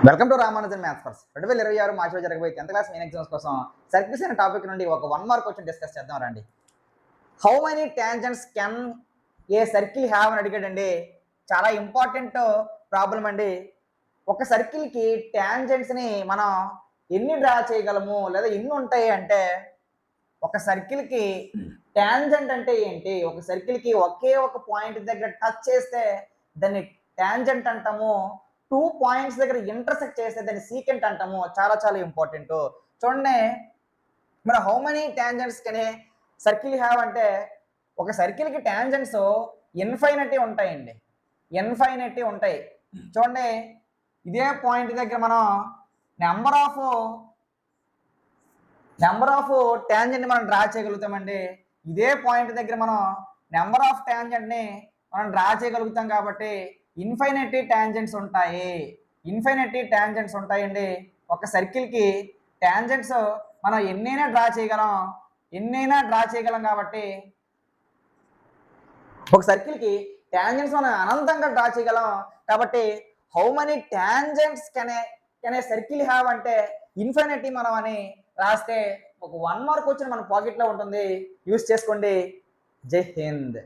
Welcome to Ramanujan maths ఫర్స్ 2026 మార్చిలో జరగబోయే 10th class main exams కోసం సర్కిల్స్ అనే టాపిక్ నుండి ఒక 1 మార్క్ క్వశ్చన్ డిస్కస్ చేద్దాం రండి. How many tangents can a circle have అని అడిగాడండి. చాలా ఇంపార్టెంట్ ప్రాబ్లం అండి. ఒక సర్కిల్కి టాంజెంట్స్ని మనం ఎన్ని డ్రా చేయగలము లేదా ఎన్ని ఉంటాయి అంటే, ఒక సర్కిల్కి టాంజెంట్ అంటే ఏంటి, ఒక సర్కిల్కి ఒకే ఒక పాయింట్ దగ్గర టచ్ చేస్తే దాన్ని టాంజెంట్ అంటాము. 2 పాయింట్స్ దగ్గర ఇంటర్సెక్ట్ చేస్తే దాన్ని సీకెంట్ అంటాము. చాలా చాలా ఇంపార్టెంట్. చూడండి, మరి how many tangents can circle have అంటే, ఒక సర్కిల్కి టాంజెంట్స్ ఇన్ఫైనిటీ ఉంటాయండి. ఇన్ఫైనిటీ ఉంటాయి. చూడండి, ఇదే పాయింట్ దగ్గర మనం నెంబర్ ఆఫ్ టాంజెంట్ మనం డ్రా చేయగలుగుతామండి. ఇదే పాయింట్ దగ్గర మనం నెంబర్ ఆఫ్ టాంజెంట్ని మనం డ్రా చేయగలుగుతాం కాబట్టి ఇన్ఫైనిటీ టాంజెంట్స్ ఉంటాయి. ఇన్ఫైనిటీ టాంజెంట్స్ ఉంటాయండి. ఒక సర్కిల్కి టాంజెంట్స్ మనం ఎన్నైనా డ్రా చేయగలం కాబట్టి ఒక సర్కిల్కి టాంజెంట్స్ మనం అనంతంగా డ్రా చేయగలం కాబట్టి how many tangents can a circle have అంటే ఇన్ఫైనిటీ మనం అని రాస్తే ఒక 1 మార్క్ వచ్చిన మన పాకెట్లో ఉంటుంది. యూజ్ చేసుకోండి. జై హింద్.